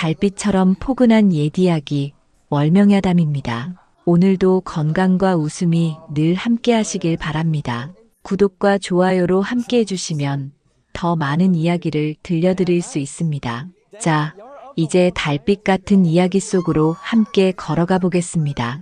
달빛처럼 포근한 옛 이야기, 월명야담입니다. 오늘도 건강과 웃음이 늘 함께 하시길 바랍니다. 구독과 좋아요로 함께 해주시면 더 많은 이야기를 들려드릴 수 있습니다. 자, 이제 달빛 같은 이야기 속으로 함께 걸어가 보겠습니다.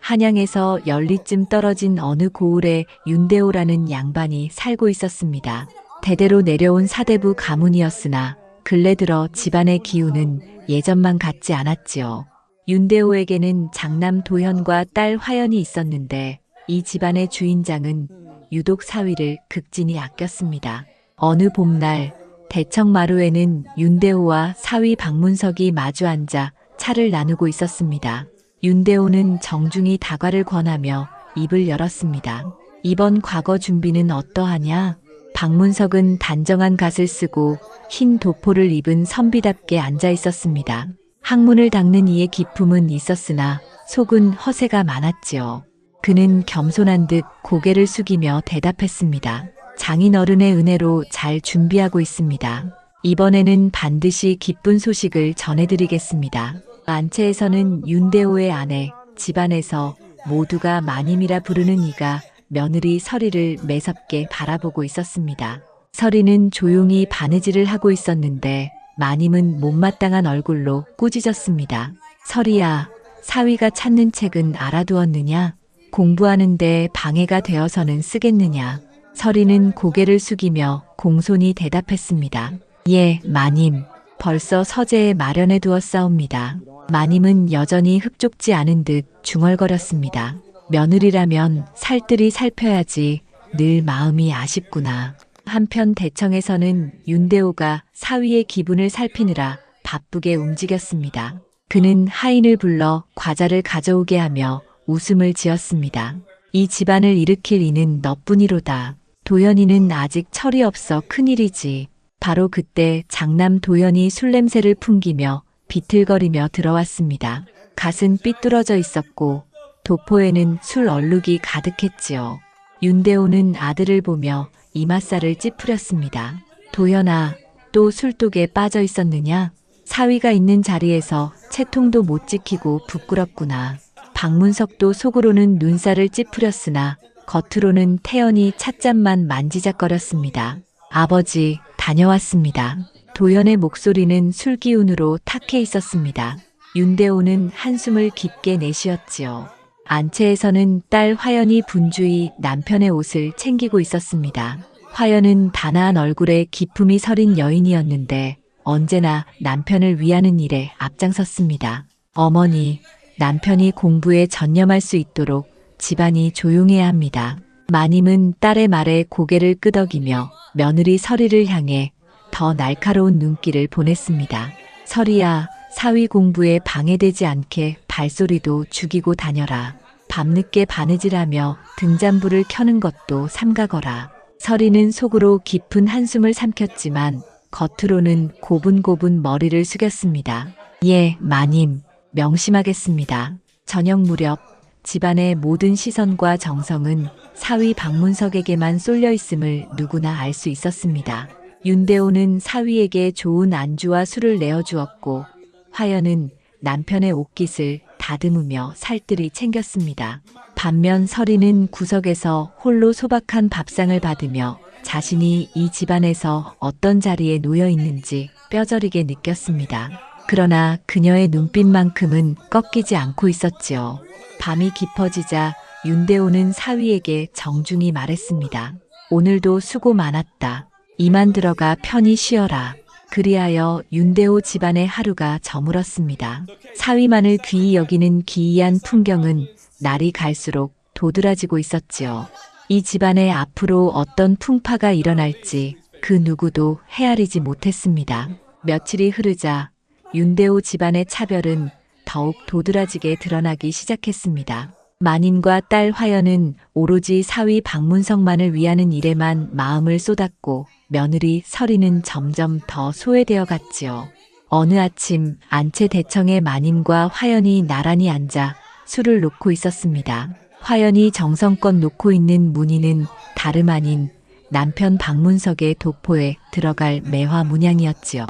한양에서 열리쯤 떨어진 어느 고을에 윤대호라는 양반이 살고 있었습니다. 대대로 내려온 사대부 가문이었으나 근래 들어 집안의 기운은 예전만 같지 않았지요. 윤대호에게는 장남 도현과 딸 화연이 있었는데 이 집안의 주인장은 유독 사위를 극진히 아꼈습니다. 어느 봄날 대청마루에는 윤대호와 사위 박문석이 마주 앉아 차를 나누고 있었습니다. 윤대호는 정중히 다과를 권하며 입을 열었습니다. 이번 과거 준비는 어떠하냐? 박문석은 단정한 갓을 쓰고 흰 도포를 입은 선비답게 앉아 있었습니다. 학문을 닦는 이의 기품은 있었으나 속은 허세가 많았지요. 그는 겸손한 듯 고개를 숙이며 대답했습니다. 장인어른의 은혜로 잘 준비하고 있습니다. 이번에는 반드시 기쁜 소식을 전해드리겠습니다. 안채에서는 윤대호의 아내, 집안에서 모두가 마님이라 부르는 이가 며느리 서리를 매섭게 바라보고 있었습니다. 서리는 조용히 바느질을 하고 있었는데 마님은 못마땅한 얼굴로 꾸짖었습니다. 서리야, 사위가 찾는 책은 알아두었느냐? 공부하는데 방해가 되어서는 쓰겠느냐? 서리는 고개를 숙이며 공손히 대답했습니다. 예, 마님. 벌써 서재에 마련해 두었사옵니다. 마님은 여전히 흡족지 않은 듯 중얼거렸습니다. 며느리라면 살뜰히 살펴야지 늘 마음이 아쉽구나. 한편 대청에서는 윤대호가 사위의 기분을 살피느라 바쁘게 움직였습니다. 그는 하인을 불러 과자를 가져오게 하며 웃음을 지었습니다. 이 집안을 일으킬 이는 너뿐이로다. 도연이는 아직 철이 없어 큰일이지. 바로 그때 장남 도연이 술냄새를 풍기며 비틀거리며 들어왔습니다. 갓은 삐뚤어져 있었고 도포에는 술 얼룩이 가득했지요. 윤대호는 아들을 보며 이맛살을 찌푸렸습니다. 도연아, 또 술독에 빠져 있었느냐? 사위가 있는 자리에서 채통도 못 지키고 부끄럽구나. 박문석도 속으로는 눈살을 찌푸렸으나 겉으로는 태연히 찻잔만 만지작거렸습니다. 아버지, 다녀왔습니다. 도연의 목소리는 술기운으로 탁해 있었습니다. 윤대호는 한숨을 깊게 내쉬었지요. 안채에서는 딸 화연이 분주히 남편의 옷을 챙기고 있었습니다. 화연은 단아한 얼굴에 기품이 서린 여인이었는데 언제나 남편을 위하는 일에 앞장섰습니다. 어머니, 남편이 공부에 전념할 수 있도록 집안이 조용해야 합니다. 마님은 딸의 말에 고개를 끄덕이며 며느리 서리를 향해 더 날카로운 눈길을 보냈습니다. 서리야, 사위 공부에 방해되지 않게 발소리도 죽이고 다녀라. 밤늦게 바느질하며 등잔불을 켜는 것도 삼가거라. 서리는 속으로 깊은 한숨을 삼켰지만 겉으로는 고분고분 머리를 숙였습니다. 예, 마님, 명심하겠습니다. 저녁 무렵 집안의 모든 시선과 정성은 사위 박문석에게만 쏠려 있음을 누구나 알 수 있었습니다. 윤대호는 사위에게 좋은 안주와 술을 내어주었고 화연은 남편의 옷깃을 다듬으며 살뜰히 챙겼습니다. 반면 서리는 구석에서 홀로 소박한 밥상을 받으며 자신이 이 집안에서 어떤 자리에 놓여 있는지 뼈저리게 느꼈습니다. 그러나 그녀의 눈빛만큼은 꺾이지 않고 있었지요. 밤이 깊어지자 윤대호는 사위에게 정중히 말했습니다. 오늘도 수고 많았다. 이만 들어가 편히 쉬어라. 그리하여 윤대호 집안의 하루가 저물었습니다. 사위만을 귀히 여기는 기이한 풍경은 날이 갈수록 도드라지고 있었지요. 이 집안에 앞으로 어떤 풍파가 일어날지 그 누구도 헤아리지 못했습니다. 며칠이 흐르자 윤대호 집안의 차별은 더욱 도드라지게 드러나기 시작했습니다. 마님과 딸 화연은 오로지 사위 박문석만을 위하는 일에만 마음을 쏟았고 며느리 서리는 점점 더 소외되어 갔지요. 어느 아침 안채 대청의 마님과 화연이 나란히 앉아 술을 놓고 있었습니다. 화연이 정성껏 놓고 있는 문의는 다름 아닌 남편 박문석의 도포에 들어갈 매화 문양이었지요.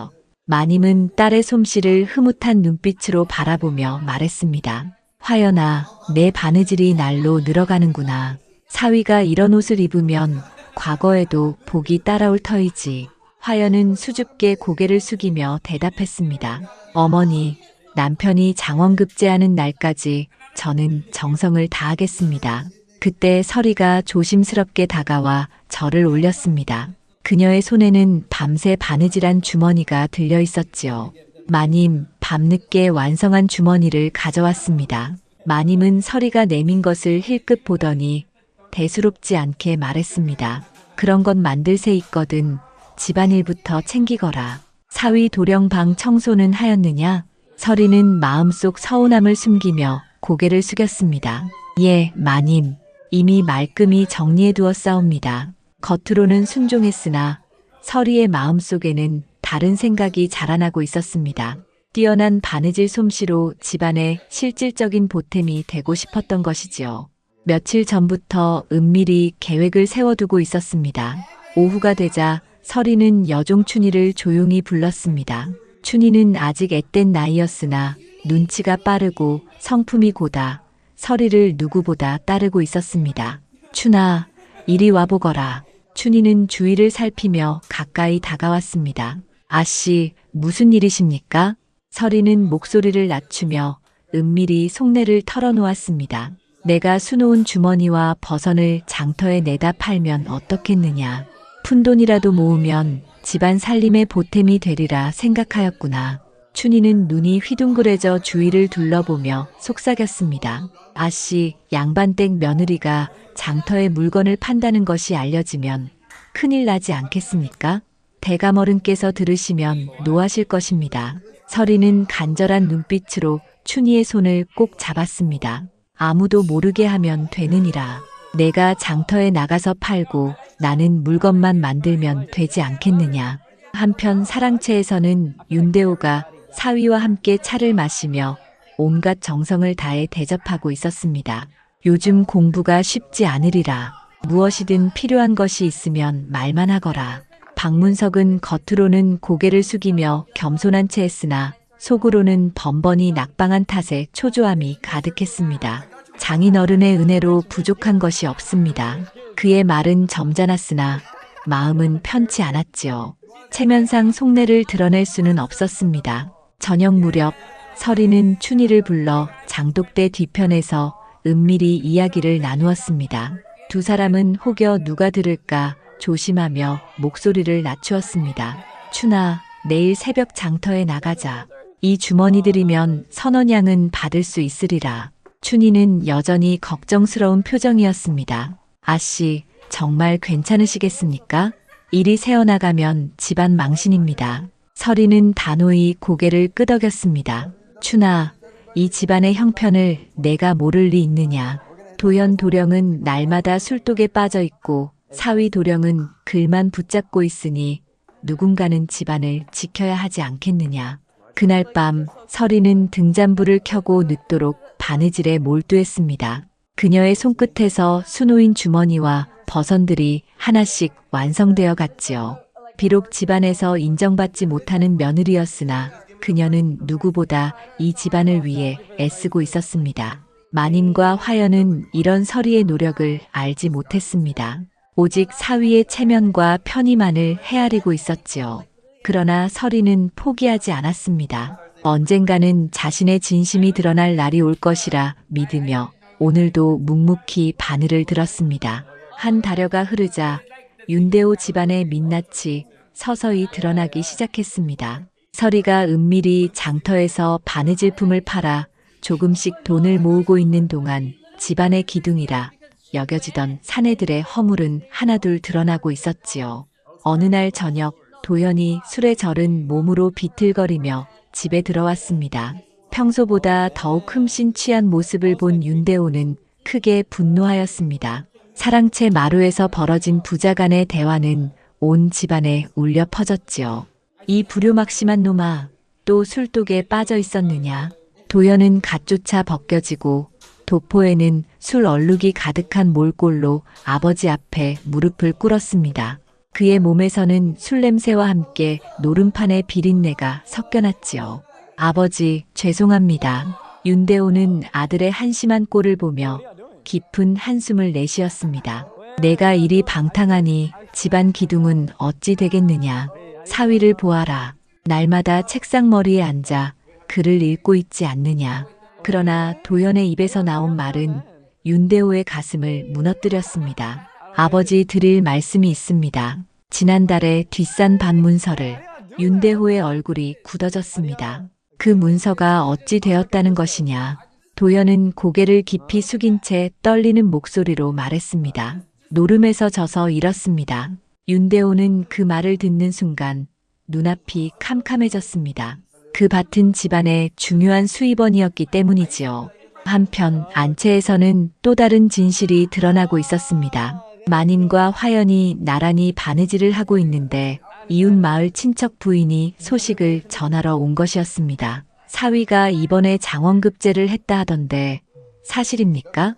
마님은 딸의 솜씨를 흐뭇한 눈빛으로 바라보며 말했습니다. 화연아, 내 바느질이 날로 늘어가는구나. 사위가 이런 옷을 입으면 과거에도 복이 따라올 터이지. 화연은 수줍게 고개를 숙이며 대답했습니다. 어머니, 남편이 장원급제하는 날까지 저는 정성을 다하겠습니다. 그때 서리가 조심스럽게 다가와 절을 올렸습니다. 그녀의 손에는 밤새 바느질한 주머니가 들려 있었지요. 마님, 밤늦게 완성한 주머니를 가져왔습니다. 마님은 서리가 내민 것을 힐끗 보더니 대수롭지 않게 말했습니다. 그런 건 만들 새 있거든. 집안일부터 챙기거라. 사위 도령방 청소는 하였느냐? 서리는 마음속 서운함을 숨기며 고개를 숙였습니다. 예, 마님. 이미 말끔히 정리해 두었사옵니다. 겉으로는 순종했으나 서리의 마음속에는 다른 생각이 자라나고 있었습니다. 뛰어난 바느질 솜씨로 집안의 실질적인 보탬이 되고 싶었던 것이지요. 며칠 전부터 은밀히 계획을 세워두고 있었습니다. 오후가 되자 서리는 여종 춘희를 조용히 불렀습니다. 춘희는 아직 앳된 나이였으나 눈치가 빠르고 성품이 고다 서리를 누구보다 따르고 있었습니다. 춘아, 이리 와보거라. 춘희는 주위를 살피며 가까이 다가왔습니다. 아씨, 무슨 일이십니까? 서리는 목소리를 낮추며 은밀히 속내를 털어놓았습니다. 내가 수놓은 주머니와 버선을 장터에 내다 팔면 어떻겠느냐. 푼돈이라도 모으면 집안 살림의 보탬이 되리라 생각하였구나. 춘희는 눈이 휘둥그레져 주위를 둘러보며 속삭였습니다. 아씨, 양반댁 며느리가 장터에 물건을 판다는 것이 알려지면 큰일 나지 않겠습니까? 대감어른께서 들으시면 노하실 것입니다. 서리는 간절한 눈빛으로 춘희의 손을 꼭 잡았습니다. 아무도 모르게 하면 되느니라. 내가 장터에 나가서 팔고 나는 물건만 만들면 되지 않겠느냐. 한편 사랑채에서는 윤대호가 사위와 함께 차를 마시며 온갖 정성을 다해 대접하고 있었습니다. 요즘 공부가 쉽지 않으리라. 무엇이든 필요한 것이 있으면 말만 하거라. 박문석은 겉으로는 고개를 숙이며 겸손한 채 했으나 속으로는 번번이 낙방한 탓에 초조함이 가득했습니다. 장인어른의 은혜로 부족한 것이 없습니다. 그의 말은 점잖았으나 마음은 편치 않았지요. 체면상 속내를 드러낼 수는 없었습니다. 저녁 무렵 서리는 춘희를 불러 장독대 뒤편에서 은밀히 이야기를 나누었습니다. 두 사람은 혹여 누가 들을까 조심하며 목소리를 낮추었습니다. 춘아, 내일 새벽 장터에 나가자. 이 주머니들이면 선원양은 받을 수 있으리라. 춘희는 여전히 걱정스러운 표정이었습니다. 아씨, 정말 괜찮으시겠습니까? 일이 새어나가면 집안 망신입니다. 서리는 단호히 고개를 끄덕였습니다. 춘아, 이 집안의 형편을 내가 모를 리 있느냐. 도연 도령은 날마다 술독에 빠져 있고 사위 도령은 글만 붙잡고 있으니 누군가는 집안을 지켜야 하지 않겠느냐. 그날 밤 서리는 등잔불을 켜고 늦도록 바느질에 몰두했습니다. 그녀의 손끝에서 수놓인 주머니와 버선들이 하나씩 완성되어 갔지요. 비록 집안에서 인정받지 못하는 며느리였으나 그녀는 누구보다 이 집안을 위해 애쓰고 있었습니다. 마님과 화연은 이런 서리의 노력을 알지 못했습니다. 오직 사위의 체면과 편의만을 헤아리고 있었지요. 그러나 서리는 포기하지 않았습니다. 언젠가는 자신의 진심이 드러날 날이 올 것이라 믿으며 오늘도 묵묵히 바늘을 들었습니다. 한 달여가 흐르자 윤대호 집안의 민낯이 서서히 드러나기 시작했습니다. 서리가 은밀히 장터에서 바느질품을 팔아 조금씩 돈을 모으고 있는 동안 집안의 기둥이라 여겨지던 사내들의 허물은 하나둘 드러나고 있었지요. 어느 날 저녁 도연이 술에 절은 몸으로 비틀거리며 집에 들어왔습니다. 평소보다 더욱 흠씬 취한 모습을 본 윤대호는 크게 분노하였습니다. 사랑채 마루에서 벌어진 부자 간의 대화는 온 집안에 울려 퍼졌지요. 이 불효막심한 놈아, 또 술독에 빠져 있었느냐. 도연은 갓조차 벗겨지고 도포에는 술 얼룩이 가득한 몰골로 아버지 앞에 무릎을 꿇었습니다. 그의 몸에서는 술 냄새와 함께 노름판의 비린내가 섞여났지요. 아버지, 죄송합니다. 윤대호는 아들의 한심한 꼴을 보며 깊은 한숨을 내쉬었습니다. 내가 이리 방탕하니 집안 기둥은 어찌 되겠느냐. 사위를 보아라. 날마다 책상머리에 앉아 글을 읽고 있지 않느냐. 그러나 도연의 입에서 나온 말은 윤대호의 가슴을 무너뜨렸습니다. 아버지 드릴 말씀이 있습니다. 지난달에 뒷산 반문서를. 윤대호의 얼굴이 굳어졌습니다. 그 문서가 어찌 되었다는 것이냐. 도연은 고개를 깊이 숙인 채 떨리는 목소리로 말했습니다. 노름에서 져서 잃었습니다. 윤대호는 그 말을 듣는 순간 눈앞이 캄캄해졌습니다. 그 밭은 집안의 중요한 수입원이었기 때문이지요. 한편 안채에서는 또 다른 진실이 드러나고 있었습니다. 마님과 화연이 나란히 바느질을 하고 있는데 이웃 마을 친척 부인이 소식을 전하러 온 것이었습니다. 사위가 이번에 장원급제를 했다 하던데 사실입니까?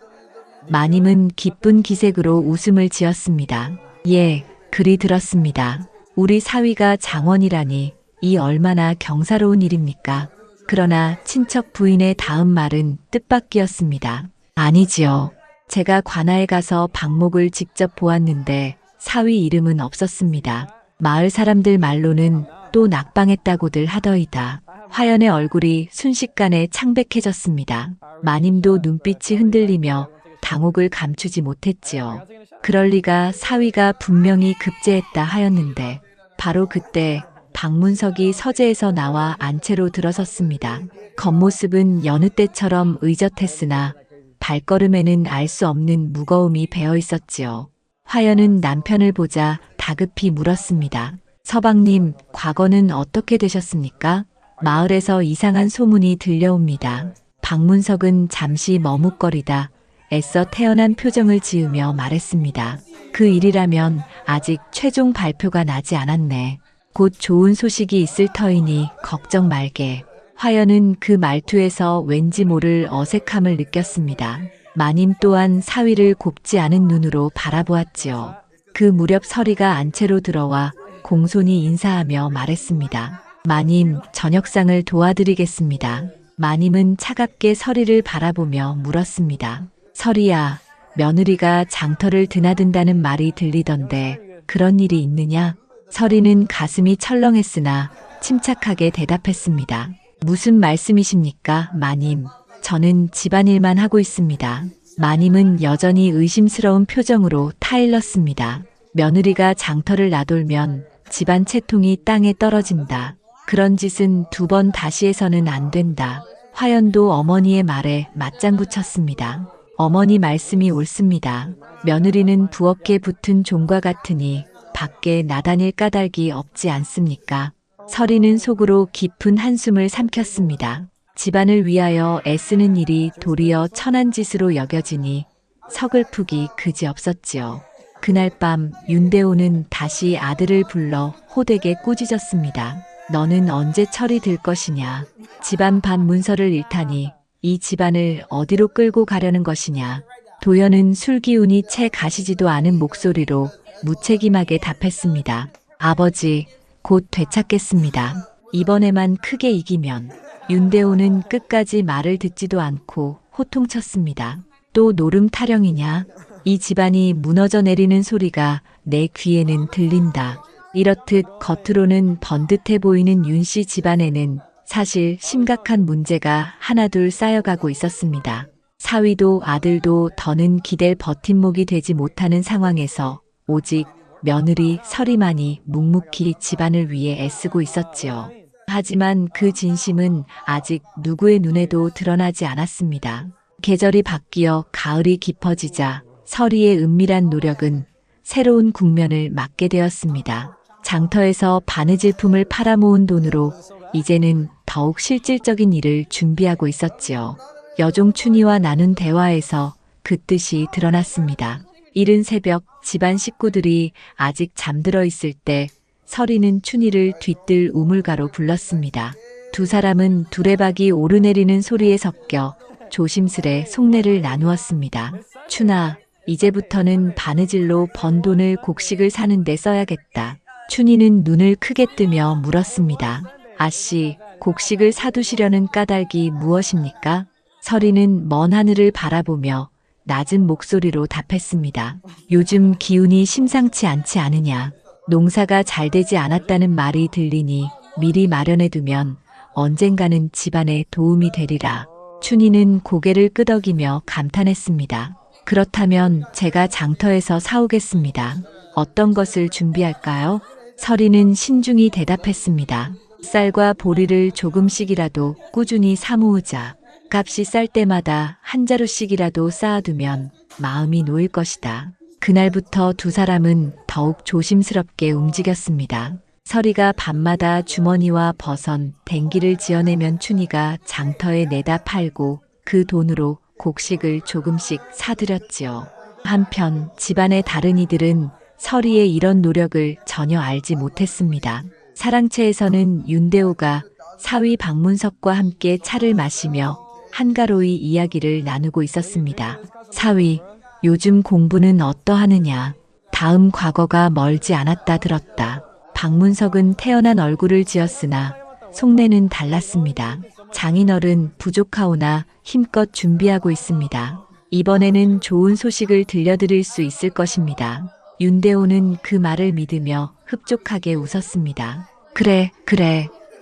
마님은 기쁜 기색으로 웃음을 지었습니다. 예, 그리 들었습니다. 우리 사위가 장원이라니 이 얼마나 경사로운 일입니까? 그러나 친척 부인의 다음 말은 뜻밖이었습니다. 아니지요. 제가 관아에 가서 방목을 직접 보았는데 사위 이름은 없었습니다. 마을 사람들 말로는 또 낙방했다고들 하더이다. 화연의 얼굴이 순식간에 창백해졌습니다. 마님도 눈빛이 흔들리며 당혹을 감추지 못했지요. 그럴 리가 사위가 분명히 급제했다 하였는데 바로 그때 박문석이 서재에서 나와 안채로 들어섰습니다. 겉모습은 여느 때처럼 의젓했으나 발걸음에는 알 수 없는 무거움이 배어 있었지요. 화연은 남편을 보자 다급히 물었습니다. 서방님, 과거는 어떻게 되셨습니까? 마을에서 이상한 소문이 들려옵니다. 박문석은 잠시 머뭇거리다 애써 태연한 표정을 지으며 말했습니다. 그 일이라면 아직 최종 발표가 나지 않았네. 곧 좋은 소식이 있을 터이니 걱정 말게. 화연은 그 말투에서 왠지 모를 어색함을 느꼈습니다. 마님 또한 사위를 곱지 않은 눈으로 바라보았지요. 그 무렵 서리가 안채로 들어와 공손히 인사하며 말했습니다. 마님, 저녁상을 도와드리겠습니다. 마님은 차갑게 서리를 바라보며 물었습니다. 서리야, 며느리가 장터를 드나든다는 말이 들리던데 그런 일이 있느냐? 서리는 가슴이 철렁했으나 침착하게 대답했습니다. 무슨 말씀이십니까, 마님? 저는 집안일만 하고 있습니다. 마님은 여전히 의심스러운 표정으로 타일렀습니다. 며느리가 장터를 나돌면 집안 채통이 땅에 떨어진다. 그런 짓은 2번 다시 해서는 안 된다. 화연도 어머니의 말에 맞장구 쳤습니다. 어머니 말씀이 옳습니다. 며느리는 부엌에 붙은 종과 같으니 밖에 나다닐 까닭이 없지 않습니까? 서리는 속으로 깊은 한숨을 삼켰습니다. 집안을 위하여 애쓰는 일이 도리어 천한 짓으로 여겨지니 서글프기 그지없었지요. 그날 밤 윤대호는 다시 아들을 불러 호되게 꾸짖었습니다. 너는 언제 철이 들 것이냐? 집안 반 문서를 잃다니 이 집안을 어디로 끌고 가려는 것이냐? 도연은 술 기운이 채 가시지도 않은 목소리로 무책임하게 답했습니다. 아버지, 곧 되찾겠습니다. 이번에만 크게 이기면. 윤대호는 끝까지 말을 듣지도 않고 호통쳤습니다. 또 노름 타령이냐? 이 집안이 무너져 내리는 소리가 내 귀에는 들린다. 이렇듯 겉으로는 번듯해 보이는 윤씨 집안에는 사실 심각한 문제가 하나둘 쌓여가고 있었습니다. 사위도 아들도 더는 기댈 버팀목이 되지 못하는 상황에서 오직 며느리 서리만이 묵묵히 집안을 위해 애쓰고 있었지요. 하지만 그 진심은 아직 누구의 눈에도 드러나지 않았습니다. 계절이 바뀌어 가을이 깊어지자 서리의 은밀한 노력은 새로운 국면을 맞게 되었습니다. 장터에서 바느질품을 팔아모은 돈으로 이제는 더욱 실질적인 일을 준비하고 있었지요. 여종 춘희와 나눈 대화에서 그 뜻이 드러났습니다. 이른 새벽 집안 식구들이 아직 잠들어 있을 때 서리는 춘희를 뒤뜰 우물가로 불렀습니다. 두 사람은 두레박이 오르내리는 소리에 섞여 조심스레 속내를 나누었습니다. 춘아, 이제부터는 바느질로 번 돈을 곡식을 사는 데 써야겠다. 춘희는 눈을 크게 뜨며 물었습니다. 아씨, 곡식을 사두시려는 까닭이 무엇입니까? 서리는 먼 하늘을 바라보며 낮은 목소리로 답했습니다. 요즘 기운이 심상치 않지 않으냐. 농사가 잘 되지 않았다는 말이 들리니 미리 마련해두면 언젠가는 집안에 도움이 되리라. 춘희는 고개를 끄덕이며 감탄했습니다. 그렇다면 제가 장터에서 사오겠습니다. 어떤 것을 준비할까요? 서리는 신중히 대답했습니다. 쌀과 보리를 조금씩이라도 꾸준히 사모으자. 값이 쌀 때마다 한 자루씩이라도 쌓아두면 마음이 놓일 것이다. 그날부터 두 사람은 더욱 조심스럽게 움직였습니다. 서리가 밤마다 주머니와 버선, 댕기를 지어내면 춘희가 장터에 내다 팔고 그 돈으로 곡식을 조금씩 사들였지요. 한편 집안의 다른 이들은 서리의 이런 노력을 전혀 알지 못했습니다. 사랑채에서는 윤대호가 사위 박문석과 함께 차를 마시며 한가로이 이야기를 나누고 있었습니다. 사위, 요즘 공부는 어떠하느냐? 다음 과거가 멀지 않았다 들었다. 박문석은 태어난 얼굴을 지었으나 속내는 달랐습니다. 장인어른 부족하오나 힘껏 준비하고 있습니다. 이번에는 좋은 소식을 들려드릴 수 있을 것입니다. 윤대호는 그 말을 믿으며 흡족하게 웃었습니다. 그래.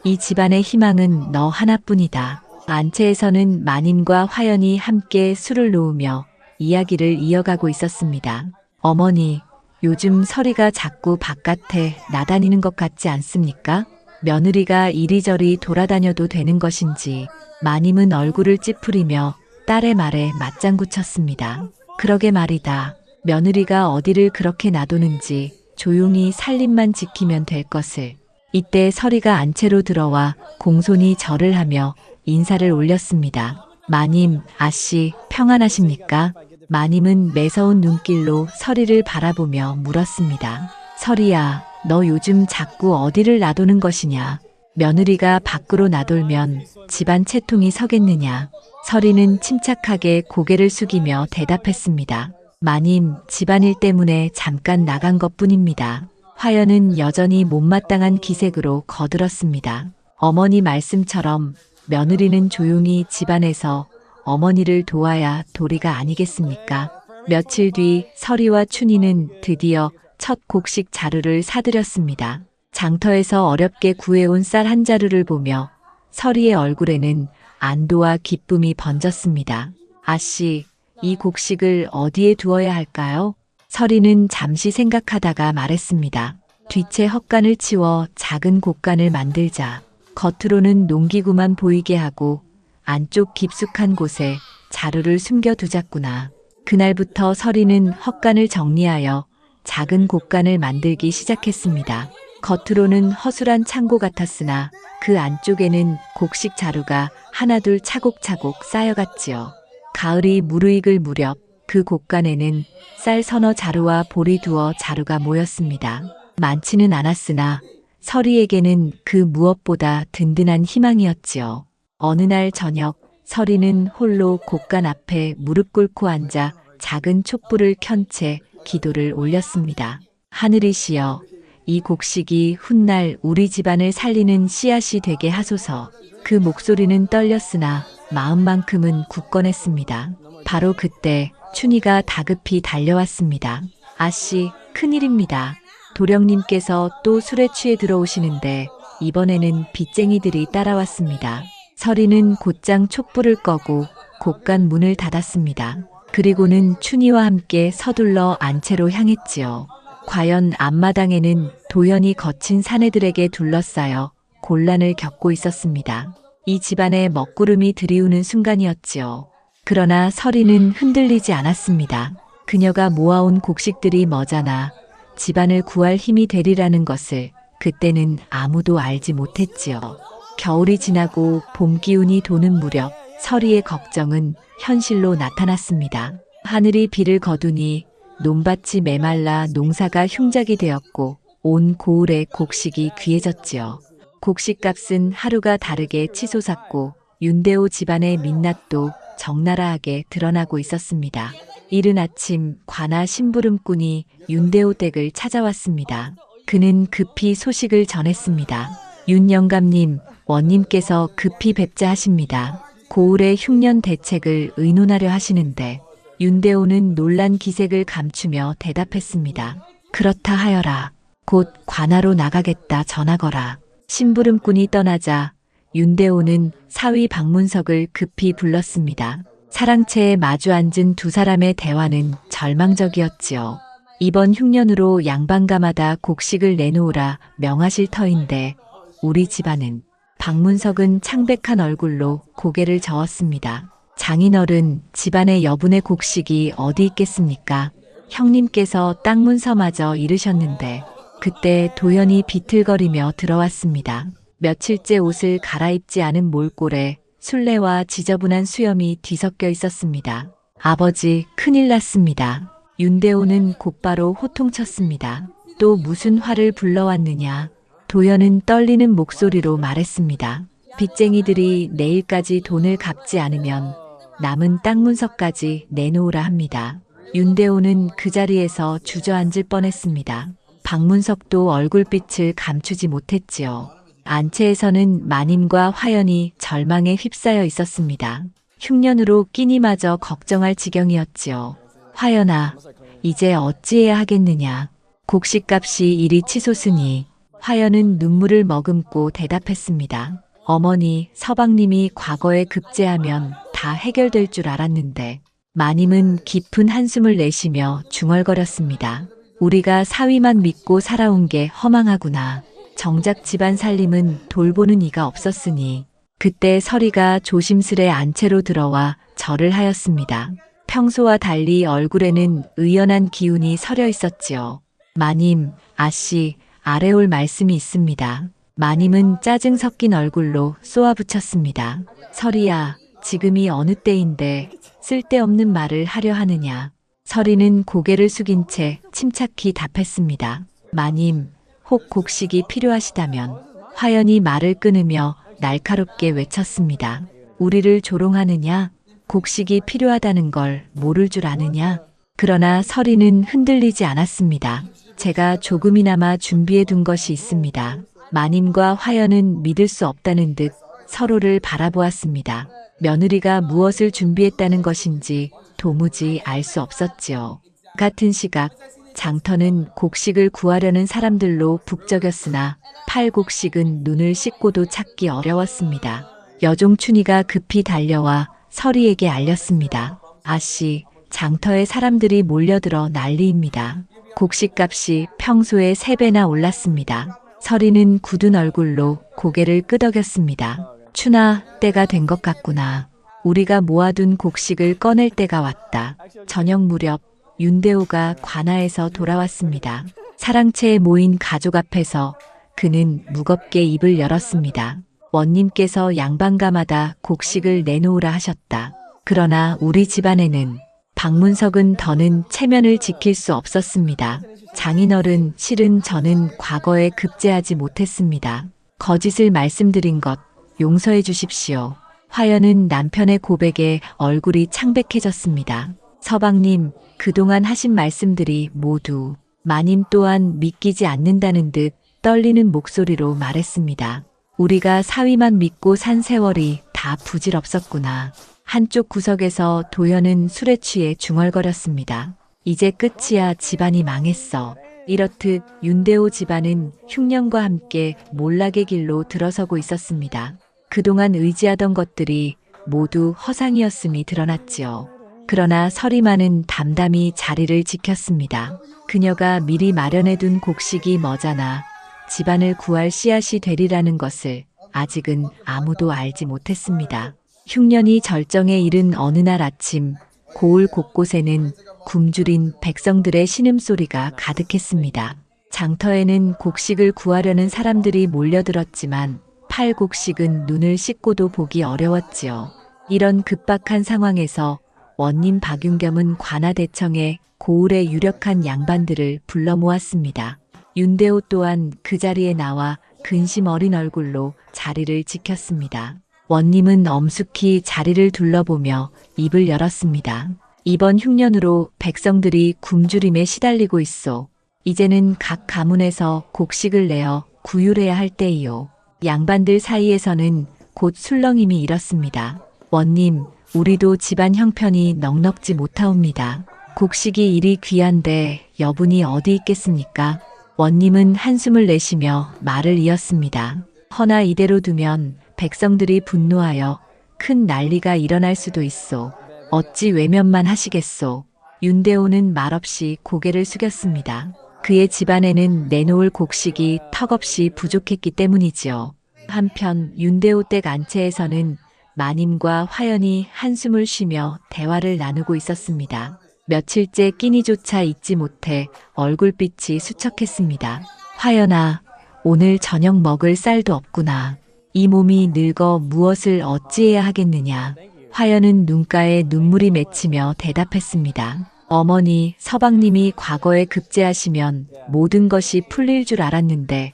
이 집안의 희망은 너 하나뿐이다. 안채에서는 마님과 화연이 함께 술을 놓으며 이야기를 이어가고 있었습니다. 어머니, 요즘 서리가 자꾸 바깥에 나다니는 것 같지 않습니까? 며느리가 이리저리 돌아다녀도 되는 것인지 마님은 얼굴을 찌푸리며 딸의 말에 맞장구 쳤습니다. 그러게 말이다. 며느리가 어디를 그렇게 놔두는지 조용히 살림만 지키면 될 것을. 이때 서리가 안채로 들어와 공손히 절을 하며 인사를 올렸습니다. 마님, 아씨, 평안하십니까? 마님은 매서운 눈길로 서리를 바라보며 물었습니다. 서리야, 너 요즘 자꾸 어디를 놔두는 것이냐? 며느리가 밖으로 나돌면 집안 채통이 서겠느냐? 서리는 침착하게 고개를 숙이며 대답했습니다. 마님, 집안일 때문에 잠깐 나간 것뿐입니다. 화연은 여전히 못마땅한 기색으로 거들었습니다. 어머니 말씀처럼 며느리는 조용히 집안에서 어머니를 도와야 도리가 아니겠습니까? 며칠 뒤 서리와 춘희는 드디어 첫 곡식 자루를 사들였습니다. 장터에서 어렵게 구해온 쌀 한 자루를 보며 서리의 얼굴에는 안도와 기쁨이 번졌습니다. 아씨, 이 곡식을 어디에 두어야 할까요? 서리는 잠시 생각하다가 말했습니다. 뒤채 헛간을 치워 작은 곡간을 만들자. 겉으로는 농기구만 보이게 하고 안쪽 깊숙한 곳에 자루를 숨겨두자꾸나. 그날부터 서리는 헛간을 정리하여 작은 곡간을 만들기 시작했습니다. 겉으로는 허술한 창고 같았으나 그 안쪽에는 곡식 자루가 하나둘 차곡차곡 쌓여갔지요. 가을이 무르익을 무렵 그 곡간에는 쌀 서너 자루와 보리 두어 자루가 모였습니다. 많지는 않았으나 서리에게는 그 무엇보다 든든한 희망이었지요. 어느 날 저녁 서리는 홀로 곡간 앞에 무릎 꿇고 앉아 작은 촛불을 켠 채 기도를 올렸습니다. 하늘이시여, 이 곡식이 훗날 우리 집안을 살리는 씨앗이 되게 하소서. 그 목소리는 떨렸으나 마음만큼은 굳건했습니다. 바로 그때 춘희가 다급히 달려왔습니다. 아씨, 큰일입니다. 도령님께서 또 술에 취해 들어오시는데 이번에는 빚쟁이들이 따라왔습니다. 서리는 곧장 촛불을 꺼고 곡간 문을 닫았습니다. 그리고는 춘희와 함께 서둘러 안채로 향했지요. 과연 앞마당에는 도연이 거친 사내들에게 둘러싸여 곤란을 겪고 있었습니다. 이 집안의 먹구름이 들이우는 순간이었지요. 그러나 서리는 흔들리지 않았습니다. 그녀가 모아온 곡식들이 머자나 집안을 구할 힘이 되리라는 것을 그때는 아무도 알지 못했지요. 겨울이 지나고 봄 기운이 도는 무렵 서리의 걱정은 현실로 나타났습니다. 하늘이 비를 거두니 논밭이 메말라 농사가 흉작이 되었고 온 고을의 곡식이 귀해졌지요. 곡식값은 하루가 다르게 치솟았고 윤대호 집안의 민낯도 적나라하게 드러나고 있었습니다. 이른 아침 관아 심부름꾼이 윤대호 댁을 찾아왔습니다. 그는 급히 소식을 전했습니다. 윤 영감님, 원님께서 급히 뵙자 하십니다. 고을의 흉년 대책을 의논하려 하시는데 윤대호는 놀란 기색을 감추며 대답했습니다. 그렇다 하여라. 곧 관아로 나가겠다 전하거라. 심부름꾼이 떠나자 윤대호는 사위 박문석을 급히 불렀습니다. 사랑채에 마주 앉은 두 사람의 대화는 절망적이었지요. 이번 흉년으로 양반가마다 곡식을 내놓으라 명하실 터인데 우리 집안은 박문석은 창백한 얼굴로 고개를 저었습니다. 장인어른, 집안의 여분의 곡식이 어디 있겠습니까? 형님께서 땅 문서마저 잃으셨는데 그때 도연이 비틀거리며 들어왔습니다. 며칠째 옷을 갈아입지 않은 몰골에 술래와 지저분한 수염이 뒤섞여 있었습니다. 아버지, 큰일 났습니다. 윤대호는 곧바로 호통쳤습니다. 또 무슨 화를 불러왔느냐? 도연은 떨리는 목소리로 말했습니다. 빚쟁이들이 내일까지 돈을 갚지 않으면 남은 땅 문서까지 내놓으라 합니다. 윤대호는 그 자리에서 주저앉을 뻔했습니다. 박문석도 얼굴빛을 감추지 못했지요. 안채에서는 마님과 화연이 절망에 휩싸여 있었습니다. 흉년으로 끼니마저 걱정할 지경이었지요. 화연아, 이제 어찌해야 하겠느냐. 곡식값이 이리 치솟으니 화연은 눈물을 머금고 대답했습니다. 어머니, 서방님이 과거에 급제하면 다 해결될 줄 알았는데 마님은 깊은 한숨을 내쉬며 중얼거렸습니다. 우리가 사위만 믿고 살아온 게 허망하구나. 정작 집안 살림은 돌보는 이가 없었으니 그때 서리가 조심스레 안채로 들어와 절을 하였습니다. 평소와 달리 얼굴에는 의연한 기운이 서려 있었지요. 마님, 아씨, 아래올 말씀이 있습니다. 마님은 짜증 섞인 얼굴로 쏘아붙였습니다. 서리야, 지금이 어느 때인데 쓸데없는 말을 하려 하느냐. 서리는 고개를 숙인 채 침착히 답했습니다. 마님, 혹 곡식이 필요하시다면. 화연이 말을 끊으며 날카롭게 외쳤습니다. 우리를 조롱하느냐? 곡식이 필요하다는 걸 모를 줄 아느냐? 그러나 서리는 흔들리지 않았습니다. 제가 조금이나마 준비해 둔 것이 있습니다. 마님과 화연은 믿을 수 없다는 듯 서로를 바라보았습니다. 며느리가 무엇을 준비했다는 것인지 도무지 알 수 없었지요. 같은 시각 장터는 곡식을 구하려는 사람들로 북적였으나 팔곡식은 눈을 씻고도 찾기 어려웠습니다. 여종춘이가 급히 달려와 서리에게 알렸습니다. 아씨, 장터에 사람들이 몰려들어 난리입니다. 곡식값이 평소의 3배나 올랐습니다. 서리는 굳은 얼굴로 고개를 끄덕였습니다. 춘아, 때가 된 것 같구나. 우리가 모아둔 곡식을 꺼낼 때가 왔다. 저녁 무렵 윤대호가 관아에서 돌아왔습니다. 사랑채에 모인 가족 앞에서 그는 무겁게 입을 열었습니다. 원님께서 양반가마다 곡식을 내놓으라 하셨다. 그러나 우리 집안에는 박문석은 더는 체면을 지킬 수 없었습니다. 장인어른, 실은 저는 과거에 급제하지 못했습니다. 거짓을 말씀드린 것 용서해 주십시오. 화연은 남편의 고백에 얼굴이 창백해졌습니다. 서방님, 그동안 하신 말씀들이 모두 마님 또한 믿기지 않는다는 듯 떨리는 목소리로 말했습니다. 우리가 사위만 믿고 산 세월이 다 부질없었구나. 한쪽 구석에서 도연은 술에 취해 중얼거렸습니다. 이제 끝이야, 집안이 망했어. 이렇듯 윤대호 집안은 흉년과 함께 몰락의 길로 들어서고 있었습니다. 그동안 의지하던 것들이 모두 허상이었음이 드러났지요. 그러나 서리만은 담담히 자리를 지켰습니다. 그녀가 미리 마련해둔 곡식이 머자나 집안을 구할 씨앗이 되리라는 것을 아직은 아무도 알지 못했습니다. 흉년이 절정에 이른 어느 날 아침, 고을 곳곳에는 굶주린 백성들의 신음소리가 가득했습니다. 장터에는 곡식을 구하려는 사람들이 몰려들었지만 팔곡식은 눈을 씻고도 보기 어려웠지요. 이런 급박한 상황에서 원님 박윤겸은 관아대청에 고을의 유력한 양반들을 불러 모았습니다. 윤대호 또한 그 자리에 나와 근심 어린 얼굴로 자리를 지켰습니다. 원님은 엄숙히 자리를 둘러보며 입을 열었습니다. 이번 흉년으로 백성들이 굶주림에 시달리고 있소. 이제는 각 가문에서 곡식을 내어 구휼해야 할 때이요. 양반들 사이에서는 곧 술렁임이 일었습니다. 원님, 우리도 집안 형편이 넉넉지 못하옵니다. 곡식이 이리 귀한데 여분이 어디 있겠습니까? 원님은 한숨을 내쉬며 말을 이었습니다. 허나 이대로 두면 백성들이 분노하여 큰 난리가 일어날 수도 있소. 어찌 외면만 하시겠소. 윤대호는 말없이 고개를 숙였습니다. 그의 집안에는 내놓을 곡식이 턱없이 부족했기 때문이지요. 한편 윤대호 댁 안채에서는 마님과 화연이 한숨을 쉬며 대화를 나누고 있었습니다. 며칠째 끼니조차 잊지 못해 얼굴빛이 수척했습니다. 화연아, 오늘 저녁 먹을 쌀도 없구나. 이 몸이 늙어 무엇을 어찌해야 하겠느냐. 화연은 눈가에 눈물이 맺히며 대답했습니다. 어머니, 서방님이 과거에 급제하시면 모든 것이 풀릴 줄 알았는데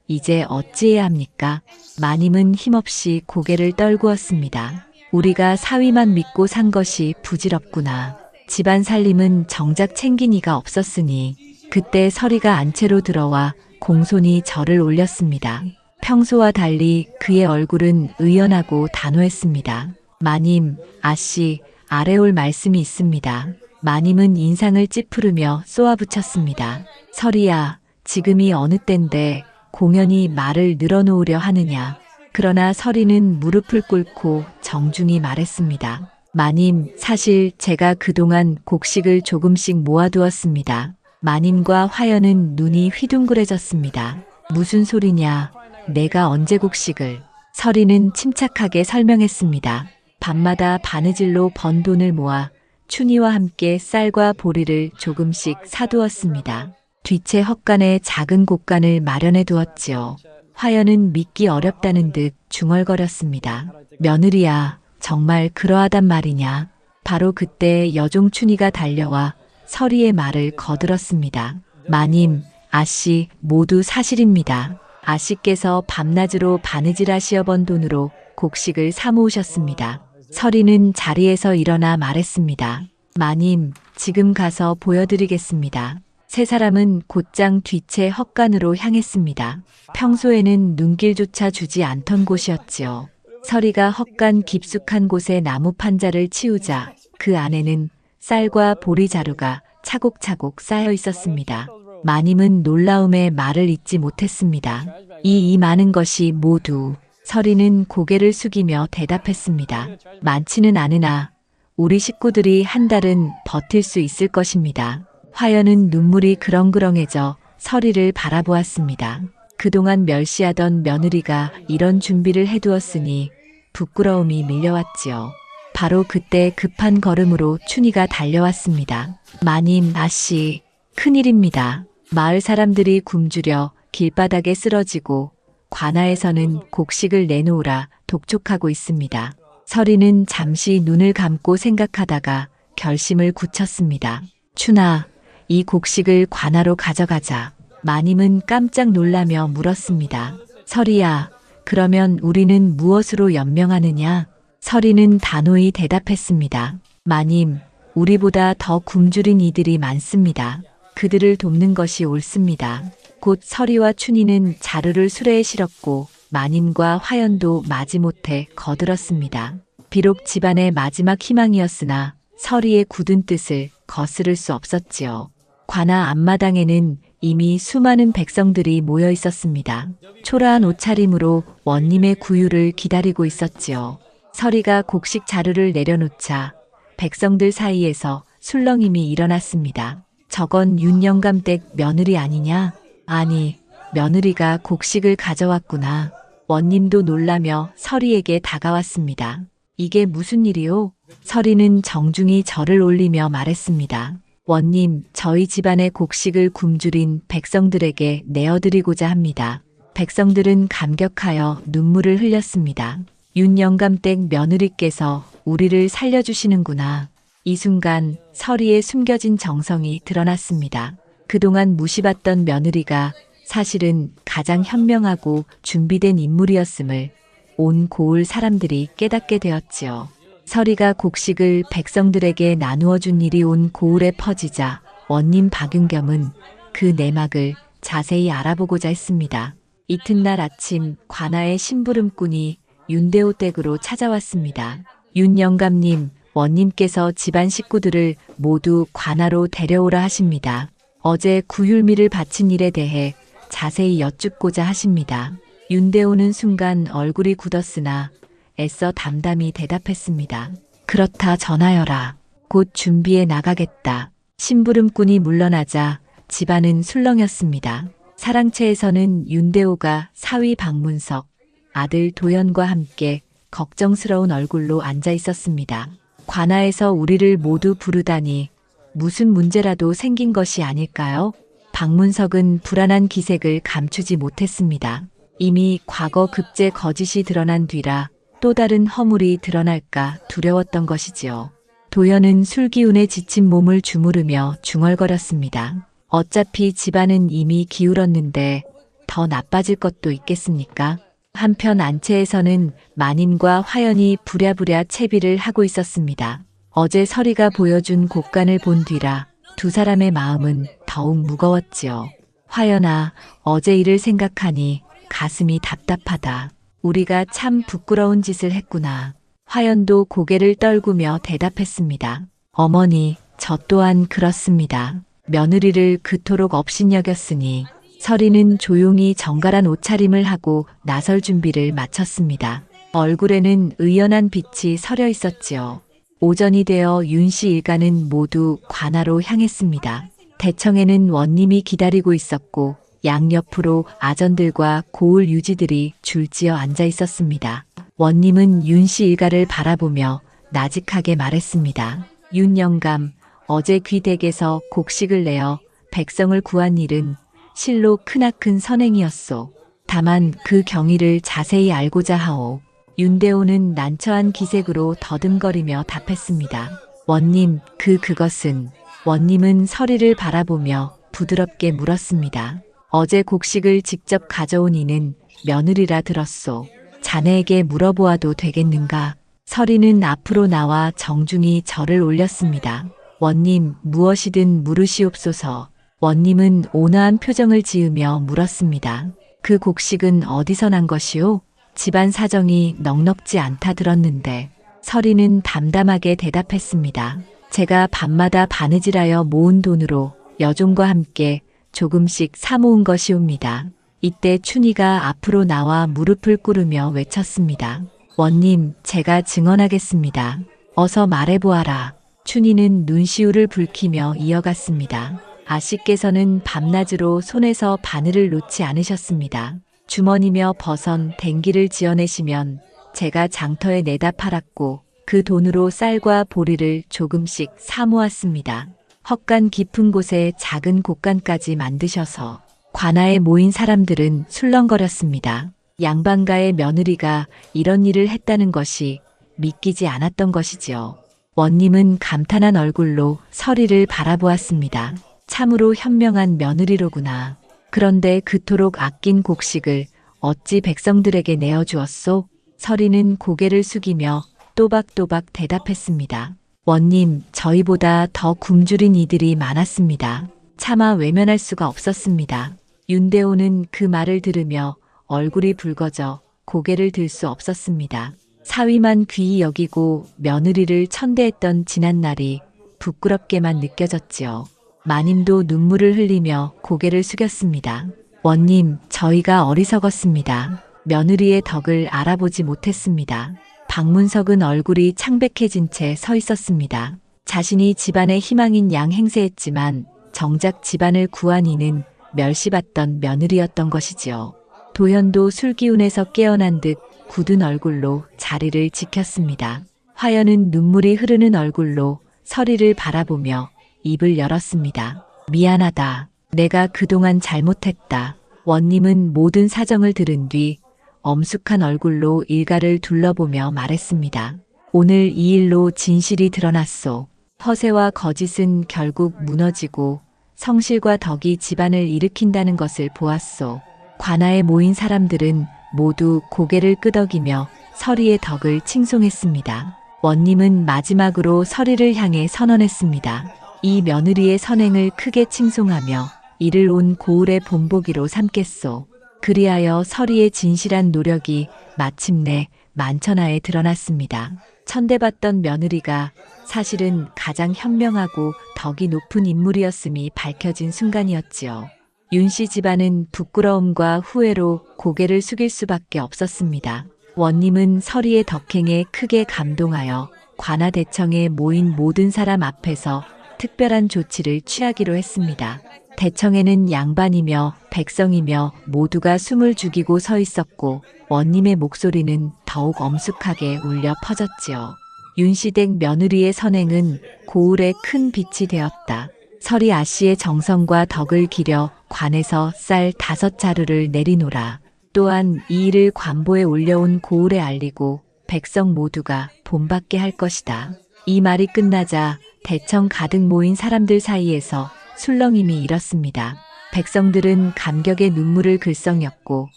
이제 어찌해야 합니까? 마님은 힘없이 고개를 떨구었습니다. 우리가 사위만 믿고 산 것이 부질없구나. 집안 살림은 정작 챙긴 이가 없었으니 그때 서리가 안채로 들어와 공손히 절을 올렸습니다. 평소와 달리 그의 얼굴은 의연하고 단호했습니다. 마님, 아씨, 아래올 말씀이 있습니다. 마님은 인상을 찌푸르며 쏘아붙였습니다. 서리야, 지금이 어느 때인데 공연히 말을 늘어놓으려 하느냐. 그러나 서리는 무릎을 꿇고 정중히 말했습니다. 마님, 사실 제가 그동안 곡식을 조금씩 모아두었습니다. 마님과 화연은 눈이 휘둥그레졌습니다. 무슨 소리냐? 내가 언제 곡식을? 서리는 침착하게 설명했습니다. 밤마다 바느질로 번 돈을 모아 춘희와 함께 쌀과 보리를 조금씩 사두었습니다. 뒤채 헛간에 작은 곡간을 마련해 두었지요. 화연은 믿기 어렵다는 듯 중얼거렸습니다. 며느리야, 정말 그러하단 말이냐. 바로 그때 여종 춘희가 달려와 서리의 말을 거들었습니다. 마님, 아씨, 모두 사실입니다. 아씨께서 밤낮으로 바느질하시어 번 돈으로 곡식을 사모으셨습니다. 서리는 자리에서 일어나 말했습니다. 마님, 지금 가서 보여드리겠습니다. 세 사람은 곧장 뒤채 헛간으로 향했습니다. 평소에는 눈길조차 주지 않던 곳이었지요. 서리가 헛간 깊숙한 곳에 나무 판자를 치우자 그 안에는 쌀과 보리 자루가 차곡차곡 쌓여 있었습니다. 마님은 놀라움에 말을 잇지 못했습니다. 이 많은 것이 모두. 서리는 고개를 숙이며 대답했습니다. 많지는 않으나 우리 식구들이 한 달은 버틸 수 있을 것입니다. 화연은 눈물이 그렁그렁해져 서리를 바라보았습니다. 그동안 멸시하던 며느리가 이런 준비를 해두었으니 부끄러움이 밀려왔지요. 바로 그때 급한 걸음으로 춘희가 달려왔습니다. 마님, 아씨, 큰일입니다. 마을 사람들이 굶주려 길바닥에 쓰러지고 관아에서는 곡식을 내놓으라 독촉하고 있습니다. 서리는 잠시 눈을 감고 생각하다가 결심을 굳혔습니다. 춘아, 이 곡식을 관아로 가져가자. 마님은 깜짝 놀라며 물었습니다. 서리야, 그러면 우리는 무엇으로 연명하느냐? 서리는 단호히 대답했습니다. 마님, 우리보다 더 굶주린 이들이 많습니다. 그들을 돕는 것이 옳습니다. 곧 서리와 춘희는 자루를 수레에 실었고 마님과 화연도 마지못해 거들었습니다. 비록 집안의 마지막 희망이었으나 서리의 굳은 뜻을 거스를 수 없었지요. 관아 앞마당에는 이미 수많은 백성들이 모여 있었습니다. 초라한 옷차림으로 원님의 구유를 기다리고 있었지요. 서리가 곡식 자루를 내려놓자 백성들 사이에서 술렁임이 일어났습니다. 저건 윤영감 댁 며느리 아니냐? 아니, 며느리가 곡식을 가져왔구나. 원님도 놀라며 서리에게 다가왔습니다. 이게 무슨 일이오? 서리는 정중히 절을 올리며 말했습니다. 원님, 저희 집안의 곡식을 굶주린 백성들에게 내어드리고자 합니다. 백성들은 감격하여 눈물을 흘렸습니다. 윤영감 댁 며느리께서 우리를 살려주시는구나. 이 순간 서리의 숨겨진 정성이 드러났습니다. 그동안 무시받던 며느리가 사실은 가장 현명하고 준비된 인물이었음을 온 고을 사람들이 깨닫게 되었지요. 서리가 곡식을 백성들에게 나누어 준 일이 온 고을에 퍼지자 원님 박윤겸은 그 내막을 자세히 알아보고자 했습니다. 이튿날 아침 관아의 심부름꾼이 윤대호 댁으로 찾아왔습니다. 윤 영감님, 원님께서 집안 식구들을 모두 관아로 데려오라 하십니다. 어제 구휼미를 바친 일에 대해 자세히 여쭙고자 하십니다. 윤대호는 순간 얼굴이 굳었으나 애써 담담히 대답했습니다. 그렇다 전하여라. 곧 준비해 나가겠다. 심부름꾼이 물러나자 집안은 술렁였습니다. 사랑채에서는 윤대호가 사위 박문석, 아들 도연과 함께 걱정스러운 얼굴로 앉아 있었습니다. 관아에서 우리를 모두 부르다니 무슨 문제라도 생긴 것이 아닐까요? 박문석은 불안한 기색을 감추지 못했습니다. 이미 과거 급제 거짓이 드러난 뒤라 또 다른 허물이 드러날까 두려웠던 것이지요. 도연은 술기운에 지친 몸을 주무르며 중얼거렸습니다. 어차피 집안은 이미 기울었는데 더 나빠질 것도 있겠습니까? 한편 안채에서는 마님과 화연이 부랴부랴 채비를 하고 있었습니다. 어제 서리가 보여준 곡간을 본 뒤라 두 사람의 마음은 더욱 무거웠지요. 화연아, 어제 일을 생각하니 가슴이 답답하다. 우리가 참 부끄러운 짓을 했구나. 화연도 고개를 떨구며 대답했습니다. 어머니, 저 또한 그렇습니다. 며느리를 그토록 업신여겼으니 서리는 조용히 정갈한 옷차림을 하고 나설 준비를 마쳤습니다. 얼굴에는 의연한 빛이 서려 있었지요. 오전이 되어 윤씨 일가는 모두 관아로 향했습니다. 대청에는 원님이 기다리고 있었고 양옆으로 아전들과 고을 유지들이 줄지어 앉아 있었습니다. 원님은 윤씨 일가를 바라보며 나직하게 말했습니다. 윤 영감, 어제 귀댁에서 곡식을 내어 백성을 구한 일은 실로 크나큰 선행이었소. 다만 그 경위를 자세히 알고자 하오. 윤대호는 난처한 기색으로 더듬거리며 답했습니다. 원님, 그것은... 원님은 서리를 바라보며 부드럽게 물었습니다. 어제 곡식을 직접 가져온 이는 며느리라 들었소. 자네에게 물어보아도 되겠는가? 서리는 앞으로 나와 정중히 절을 올렸습니다. 원님, 무엇이든 물으시옵소서. 원님은 온화한 표정을 지으며 물었습니다. 그 곡식은 어디서 난 것이오? 집안 사정이 넉넉지 않다 들었는데. 서리는 담담하게 대답했습니다. 제가 밤마다 바느질하여 모은 돈으로 여종과 함께 조금씩 사모은 것이옵니다. 이때 춘희가 앞으로 나와 무릎을 꿇으며 외쳤습니다. 원님, 제가 증언하겠습니다. 어서 말해보아라. 춘희는 눈시울을 붉히며 이어갔습니다. 아씨께서는 밤낮으로 손에서 바늘을 놓지 않으셨습니다. 주머니며 버선 댕기를 지어내시면 제가 장터에 내다 팔았고 그 돈으로 쌀과 보리를 조금씩 사모았습니다. 헛간 깊은 곳에 작은 곡간까지 만드셔서 관아에 모인 사람들은 술렁거렸습니다. 양반가의 며느리가 이런 일을 했다는 것이 믿기지 않았던 것이지요. 원님은 감탄한 얼굴로 서리를 바라보았습니다. 참으로 현명한 며느리로구나. 그런데 그토록 아낀 곡식을 어찌 백성들에게 내어주었소? 서리는 고개를 숙이며 또박또박 대답했습니다. 원님, 저희보다 더 굶주린 이들이 많았습니다. 차마 외면할 수가 없었습니다. 윤대호는 그 말을 들으며 얼굴이 붉어져 고개를 들 수 없었습니다. 사위만 귀히 여기고 며느리를 천대했던 지난날이 부끄럽게만 느껴졌지요. 마님도 눈물을 흘리며 고개를 숙였습니다. 원님, 저희가 어리석었습니다. 며느리의 덕을 알아보지 못했습니다. 박문석은 얼굴이 창백해진 채 서 있었습니다. 자신이 집안의 희망인 양 행세했지만 정작 집안을 구한 이는 멸시받던 며느리였던 것이지요. 도연도 술기운에서 깨어난 듯 굳은 얼굴로 자리를 지켰습니다. 화연은 눈물이 흐르는 얼굴로 서리를 바라보며 입을 열었습니다. 미안하다. 내가 그동안 잘못했다. 원님은 모든 사정을 들은 뒤 엄숙한 얼굴로 일가를 둘러보며 말했습니다. 오늘 이 일로 진실이 드러났소. 허세와 거짓은 결국 무너지고 성실과 덕이 집안을 일으킨다는 것을 보았소. 관아에 모인 사람들은 모두 고개를 끄덕이며 서리의 덕을 칭송했습니다. 원님은 마지막으로 서리를 향해 선언했습니다. 이 며느리의 선행을 크게 칭송하며 이를 온 고을의 본보기로 삼겠소. 그리하여 서리의 진실한 노력이 마침내 만천하에 드러났습니다. 천대받던 며느리가 사실은 가장 현명하고 덕이 높은 인물이었음이 밝혀진 순간이었지요. 윤씨 집안은 부끄러움과 후회로 고개를 숙일 수밖에 없었습니다. 원님은 서리의 덕행에 크게 감동하여 관아대청에 모인 모든 사람 앞에서 특별한 조치를 취하기로 했습니다. 대청에는 양반이며 백성이며 모두가 숨을 죽이고 서 있었고 원님의 목소리는 더욱 엄숙하게 울려 퍼졌지요. 윤씨댁 며느리의 선행은 고을의 큰 빛이 되었다. 서리 아씨의 정성과 덕을 기려 관에서 쌀 5자루를 내리노라. 또한 이 일을 관보에 올려온 고을에 알리고 백성 모두가 본받게 할 것이다. 이 말이 끝나자 대청 가득 모인 사람들 사이에서 술렁임이 일었습니다. 백성들은 감격의 눈물을 글썽였고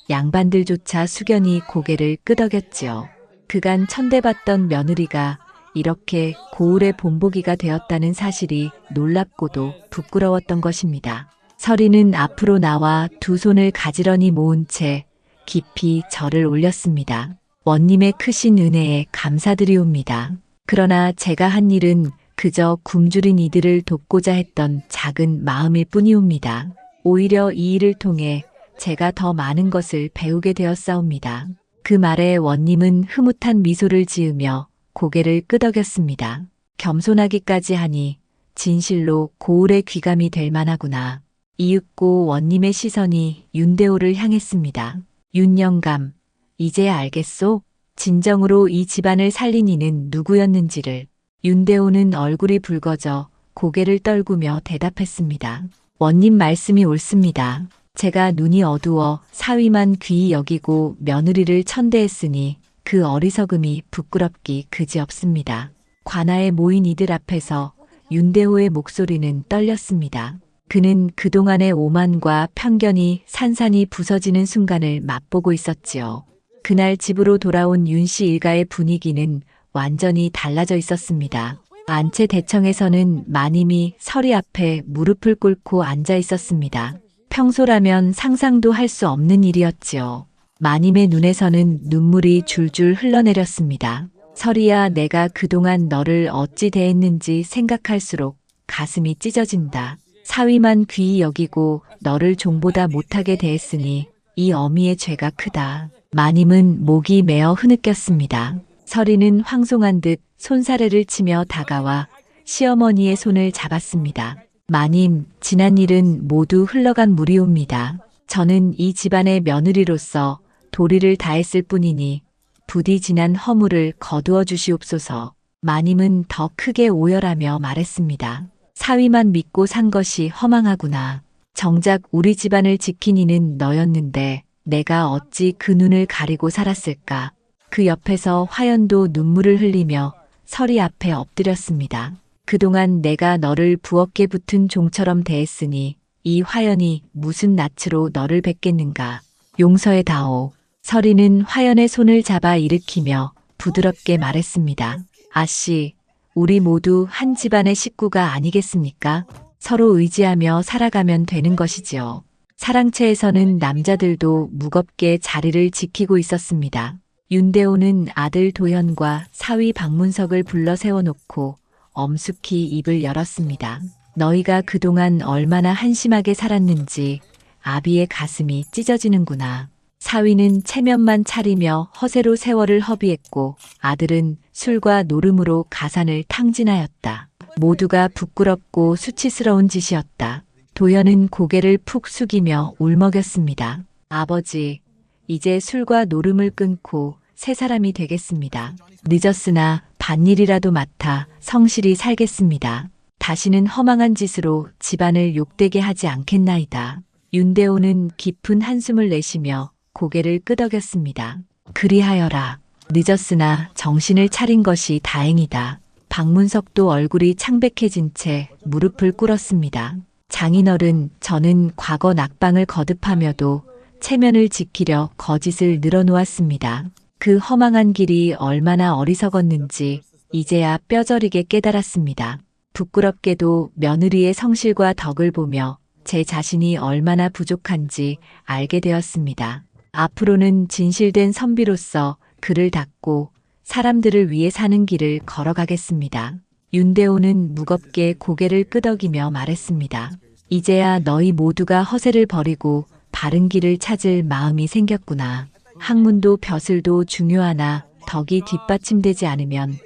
양반들조차 숙연히 고개를 끄덕였지요. 그간 천대받던 며느리가 이렇게 고을의 본보기가 되었다는 사실이 놀랍고도 부끄러웠던 것입니다. 서리는 앞으로 나와 두 손을 가지런히 모은 채 깊이 절을 올렸습니다. 원님의 크신 은혜에 감사드리옵니다. 그러나 제가 한 일은 그저 굶주린 이들을 돕고자 했던 작은 마음일 뿐이옵니다. 오히려 이 일을 통해 제가 더 많은 것을 배우게 되었사옵니다. 그 말에 원님은 흐뭇한 미소를 지으며 고개를 끄덕였습니다. 겸손하기까지 하니 진실로 고을의 귀감이 될 만하구나. 이윽고 원님의 시선이 윤대호를 향했습니다. 윤영감, 이제야 알겠소? 진정으로 이 집안을 살린 이는 누구였는지를. 윤대호는 얼굴이 붉어져 고개를 떨구며 대답했습니다. 원님 말씀이 옳습니다. 제가 눈이 어두워 사위만 귀히 여기고 며느리를 천대했으니 그 어리석음이 부끄럽기 그지없습니다. 관아에 모인 이들 앞에서 윤대호의 목소리는 떨렸습니다. 그는 그동안의 오만과 편견이 산산이 부서지는 순간을 맛보고 있었지요. 그날 집으로 돌아온 윤씨 일가의 분위기는 완전히 달라져 있었습니다. 안채 대청에서는 마님이 서리 앞에 무릎을 꿇고 앉아 있었습니다. 평소라면 상상도 할 수 없는 일이었지요. 마님의 눈에서는 눈물이 줄줄 흘러내렸습니다. 서리야, 내가 그동안 너를 어찌 대했는지 생각할수록 가슴이 찢어진다. 사위만 귀히 여기고 너를 종보다 못하게 대했으니 이 어미의 죄가 크다. 마님은 목이 메어 흐느꼈습니다. 서리는 황송한 듯 손사래를 치며 다가와 시어머니의 손을 잡았습니다. 마님, 지난 일은 모두 흘러간 물이옵니다. 저는 이 집안의 며느리로서 도리를 다했을 뿐이니 부디 지난 허물을 거두어 주시옵소서. 마님은 더 크게 오열하며 말했습니다. 사위만 믿고 산 것이 허망하구나. 정작 우리 집안을 지킨 이는 너였는데 내가 어찌 그 눈을 가리고 살았을까. 그 옆에서 화연도 눈물을 흘리며 서리 앞에 엎드렸습니다. 그동안 내가 너를 부엌에 붙은 종처럼 대했으니 이 화연이 무슨 낯으로 너를 뵙겠는가. 용서해다오. 서리는 화연의 손을 잡아 일으키며 부드럽게 말했습니다. 아씨, 우리 모두 한 집안의 식구가 아니겠습니까? 서로 의지하며 살아가면 되는 것이지요. 사랑채에서는 남자들도 무겁게 자리를 지키고 있었습니다. 윤대호는 아들 도현과 사위 박문석을 불러 세워놓고 엄숙히 입을 열었습니다. 너희가 그동안 얼마나 한심하게 살았는지 아비의 가슴이 찢어지는구나. 사위는 체면만 차리며 허세로 세월을 허비했고 아들은 술과 노름으로 가산을 탕진하였다. 모두가 부끄럽고 수치스러운 짓이었다. 도연은 고개를 푹 숙이며 울먹였습니다. 아버지, 이제 술과 노름을 끊고 새 사람이 되겠습니다. 늦었으나 밭일이라도 맡아 성실히 살겠습니다. 다시는 허망한 짓으로 집안을 욕되게 하지 않겠나이다. 윤대호는 깊은 한숨을 내쉬며 고개를 끄덕였습니다. 그리하여라. 늦었으나 정신을 차린 것이 다행이다. 박문석도 얼굴이 창백해진 채 무릎을 꿇었습니다. 장인어른, 저는 과거 낙방을 거듭하며도 체면을 지키려 거짓을 늘어놓았습니다. 그 허망한 길이 얼마나 어리석었는지 이제야 뼈저리게 깨달았습니다. 부끄럽게도 며느리의 성실과 덕을 보며 제 자신이 얼마나 부족한지 알게 되었습니다. 앞으로는 진실된 선비로서 글을 닦고 사람들을 위해 사는 길을 걸어가겠습니다. 윤대호는 무겁게 고개를 끄덕이며 말했습니다. 이제야 너희 모두가 허세를 버리고 바른 길을 찾을 마음이 생겼구나. 학문도 벼슬도 중요하나 덕이 뒷받침되지 않으면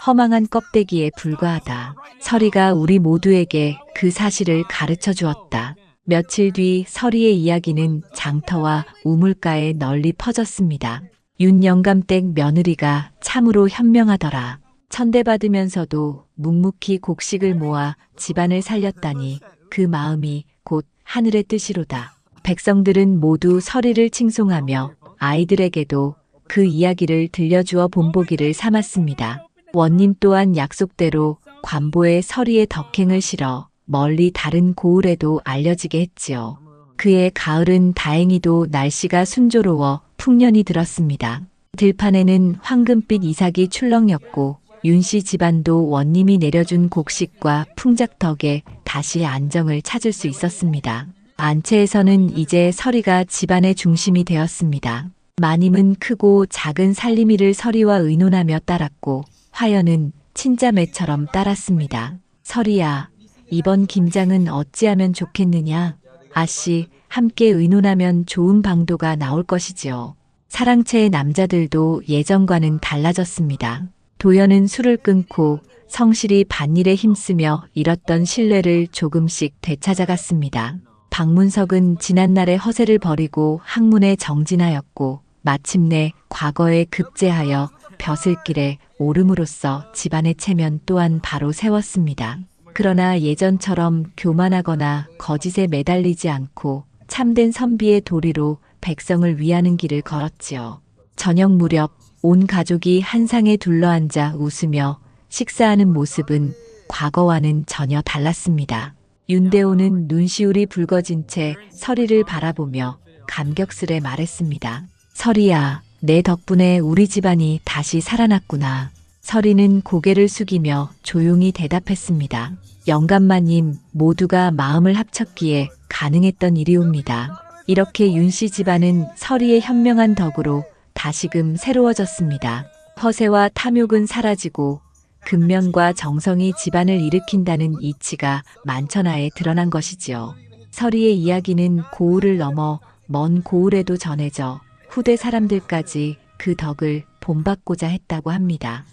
허망한 껍데기에 불과하다. 서리가 우리 모두에게 그 사실을 가르쳐 주었다. 며칠 뒤 서리의 이야기는 장터와 우물가에 널리 퍼졌습니다. 윤 영감댁 며느리가 참으로 현명하더라. 천대받으면서도 묵묵히 곡식을 모아 집안을 살렸다니 그 마음이 곧 하늘의 뜻이로다. 백성들은 모두 서리를 칭송하며 아이들에게도 그 이야기를 들려주어 본보기를 삼았습니다. 원님 또한 약속대로 관보에 서리의 덕행을 실어 멀리 다른 고을에도 알려지게 했지요. 그의 가을은 다행히도 날씨가 순조로워 풍년이 들었습니다. 들판에는 황금빛 이삭이 출렁였고 윤씨 집안도 원님이 내려준 곡식과 풍작 덕에 다시 안정을 찾을 수 있었습니다. 안채에서는 이제 서리가 집안의 중심이 되었습니다. 마님은 크고 작은 살림이를 서리와 의논하며 따랐고 화연은 친자매처럼 따랐습니다. 서리야, 이번 김장은 어찌하면 좋겠느냐? 아씨, 함께 의논하면 좋은 방도가 나올 것이지요. 사랑채의 남자들도 예전과는 달라졌습니다. 도연은 술을 끊고 성실히 밭일에 힘쓰며 잃었던 신뢰를 조금씩 되찾아갔습니다. 박문석은 지난날의 허세를 버리고 학문에 정진하였고 마침내 과거에 급제하여 벼슬길에 오름으로써 집안의 체면 또한 바로 세웠습니다. 그러나 예전처럼 교만하거나 거짓에 매달리지 않고 참된 선비의 도리로 백성을 위하는 길을 걸었지요. 저녁 무렵 온 가족이 한 상에 둘러앉아 웃으며 식사하는 모습은 과거와는 전혀 달랐습니다. 윤대호는 눈시울이 붉어진 채 서리를 바라보며 감격스레 말했습니다. 서리야, 내 덕분에 우리 집안이 다시 살아났구나. 서리는 고개를 숙이며 조용히 대답했습니다. 영감마님, 모두가 마음을 합쳤기에 가능했던 일이옵니다. 이렇게 윤씨 집안은 서리의 현명한 덕으로 다시금 새로워졌습니다. 허세와 탐욕은 사라지고 근면과 정성이 집안을 일으킨다는 이치가 만천하에 드러난 것이지요. 서리의 이야기는 고을을 넘어 먼 고을에도 전해져 후대 사람들까지 그 덕을 본받고자 했다고 합니다.